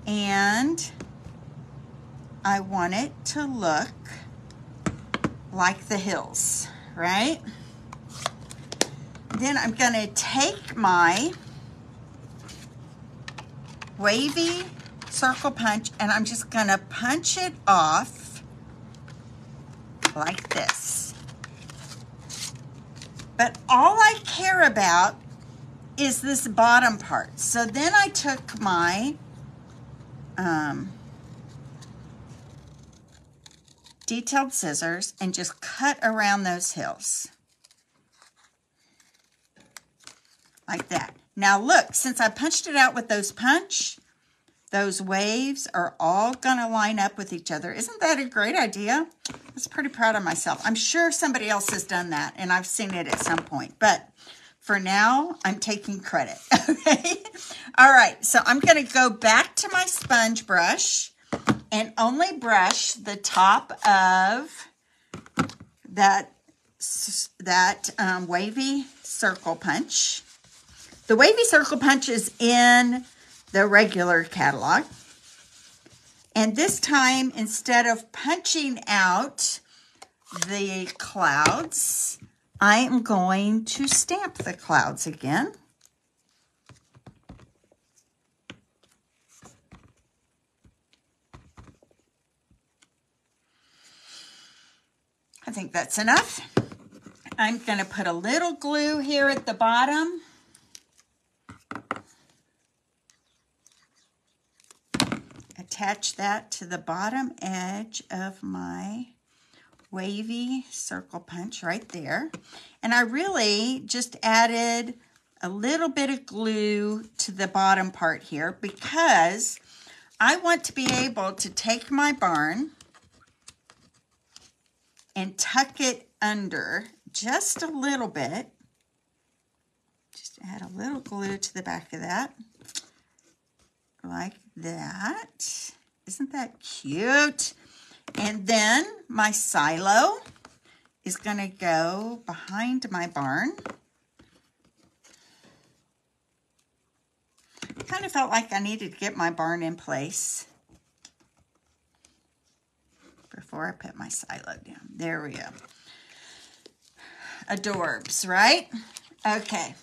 and I want it to look like the hills, right? Then I'm going to take my wavy circle punch, and I'm just going to punch it off like this. But all I care about is this bottom part. So then I took my detailed scissors and just cut around those hills. Like that. Now look, since I punched it out with those waves are all gonna line up with each other. Isn't that a great idea? I was pretty proud of myself. I'm sure somebody else has done that, and I've seen it at some point, but for now, I'm taking credit, okay? All right, so I'm gonna go back to my sponge brush and only brush the top of that wavy circle punch. The wavy circle punch is in the regular catalog. And this time, instead of punching out the clouds, I am going to stamp the clouds again. I think that's enough. I'm going to put a little glue here at the bottom. Attach that to the bottom edge of my wavy circle punch right there. And I really just added a little bit of glue to the bottom part here because I want to be able to take my barn and tuck it under just a little bit. Just add a little glue to the back of that, like that. Isn't that cute? And then my silo is going to go behind my barn. Kind of felt like I needed to get my barn in place before I put my silo down. There we go. Adorbs, right? Okay.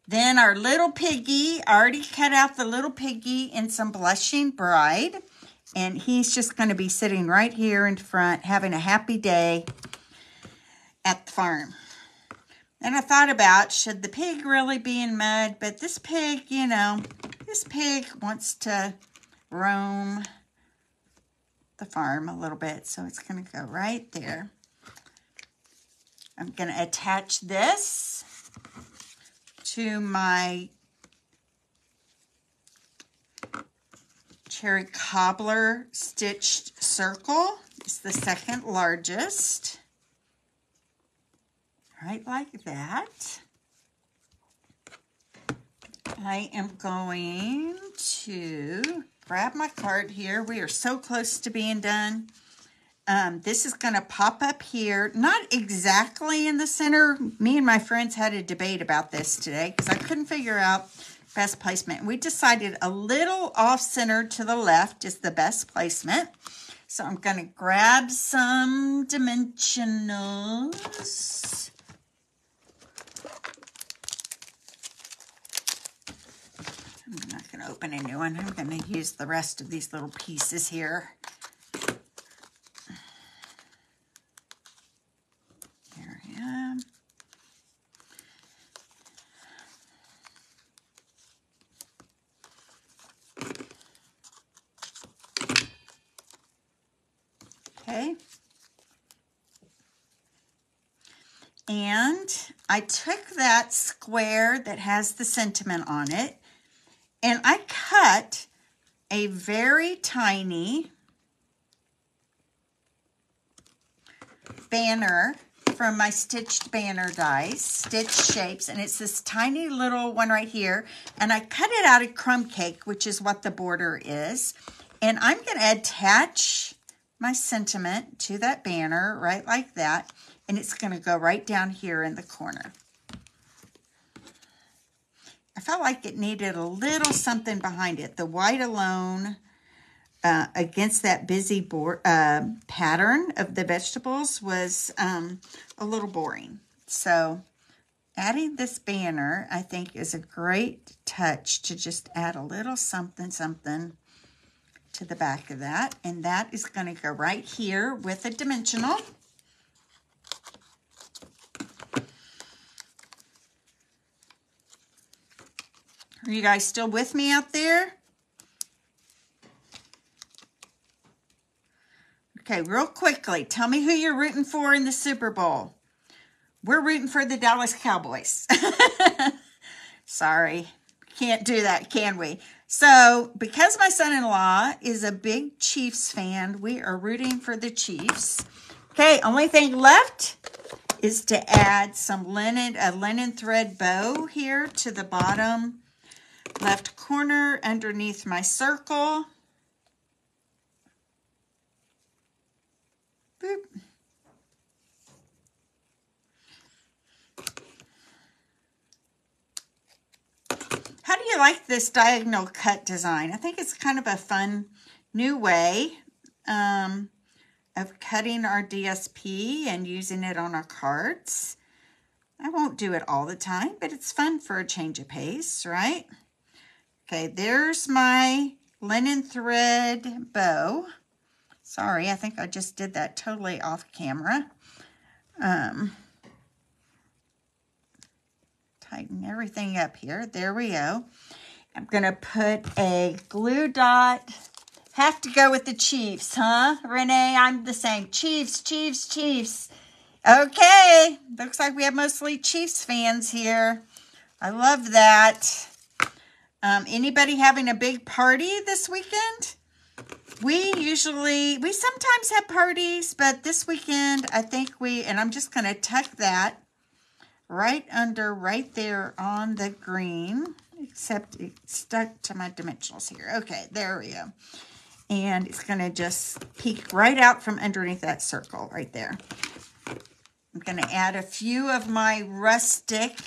Then our little piggy, I already cut out the little piggy in some Blushing Bride. And he's just going to be sitting right here in front, having a happy day at the farm. And I thought about, should the pig really be in mud? But this pig, you know, this pig wants to roam the farm a little bit. So it's going to go right there. I'm going to attach this to my cherry cobbler stitched circle. It's the second largest. Right like that. I am going to grab my card here. We are so close to being done. This is going to pop up here, not exactly in the center. Me and my friends had a debate about this today because I couldn't figure out best placement. We decided a little off center to the left is the best placement. So I'm going to grab some dimensionals. I'm not going to open a new one. I'm going to use the rest of these little pieces here. Here I am. Okay. And I took that square that has the sentiment on it, and I cut a very tiny banner from my stitched banner dies, stitched shapes, and it's this tiny little one right here, and I cut it out of crumb cake, which is what the border is, and I'm going to attach my sentiment to that banner right like that, and it's going to go right down here in the corner. I felt like it needed a little something behind it. The white alone against that busy pattern of the vegetables was a little boring. So adding this banner, I think, is a great touch to just add a little something to the back of that. And that is going to go right here with a dimensional. Are you guys still with me out there? Okay, real quickly, tell me who you're rooting for in the Super Bowl. We're rooting for the Dallas Cowboys. Sorry, can't do that, can we? So, because my son-in-law is a big Chiefs fan, we are rooting for the Chiefs. Okay, only thing left is to add some a linen thread bow here to the bottom left corner underneath my circle. Boop. How do you like this diagonal cut design? I think it's kind of a fun new way of cutting our DSP and using it on our cards. I won't do it all the time, but it's fun for a change of pace, right? Okay, there's my linen thread bow. Sorry, I think I just did that totally off camera. Tighten everything up here. There we go. I'm going to put a glue dot. Have to go with the Chiefs, huh? Renee, I'm the same. Chiefs, Chiefs, Chiefs. Okay, looks like we have mostly Chiefs fans here. I love that. Anybody having a big party this weekend? we sometimes have parties, but this weekend, I think and I'm just going to tuck that right there on the green, except it stuck to my dimensionals here. Okay, there we go. And it's going to just peek right out from underneath that circle right there. I'm going to add a few of my rustic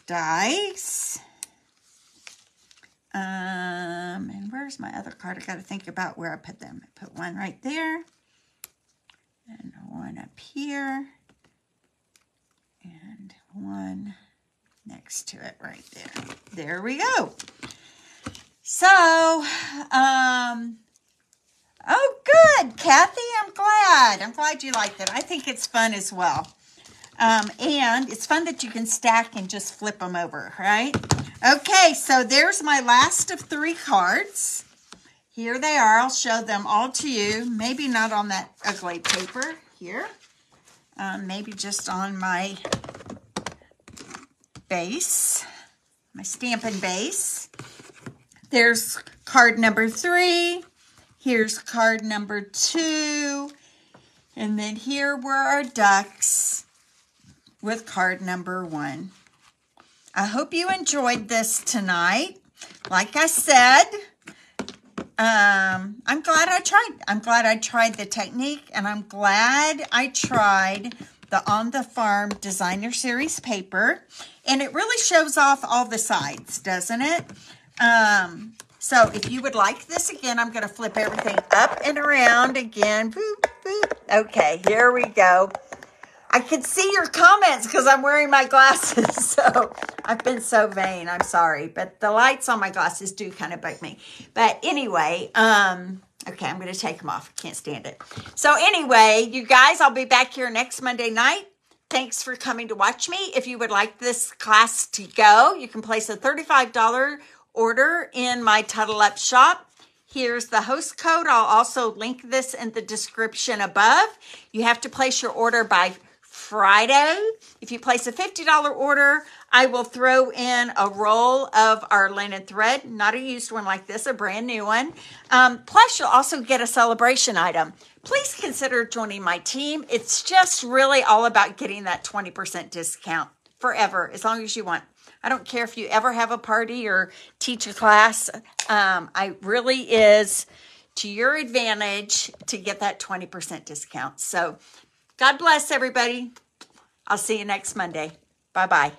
dies. And where's my other card? I got to think about where I put them. I put one right there and one up here and one next to it right there. There we go. So, oh, good, Kathy. I'm glad you liked it. I think it's fun as well. And it's fun that you can stack and just flip them over, right? Okay, so there's my last of 3 cards. Here they are. I'll show them all to you. Maybe not on that ugly paper here. Maybe just on my base, my Stampin' base. There's card number 3. Here's card number 2. And then here were our ducks with card number 1. I hope you enjoyed this tonight. Like I said, I'm glad I tried. I'm glad I tried the technique, and I'm glad I tried the On the Farm Designer Series paper. And it really shows off all the sides, doesn't it? So if you would like this again, I'm going to flip everything up and around again. Boop, boop. Okay, here we go. I can see your comments because I'm wearing my glasses, so I've been so vain. I'm sorry, but the lights on my glasses do kind of bug me. But anyway, okay, I'm going to take them off. I can't stand it. So anyway, you guys, I'll be back here next Monday night. Thanks for coming to watch me. If you would like this class to go, you can place a $35 order in my Tuttle Up shop. Here's the host code. I'll also link this in the description above. You have to place your order by Friday. If you place a $50 order, I will throw in a roll of our linen thread, not a used one like this, a brand new one. Plus, you'll also get a celebration item. Please consider joining my team. It's just really all about getting that 20% discount forever, as long as you want. I don't care if you ever have a party or teach a class. It really is to your advantage to get that 20% discount. So God bless everybody. I'll see you next Monday. Bye-bye.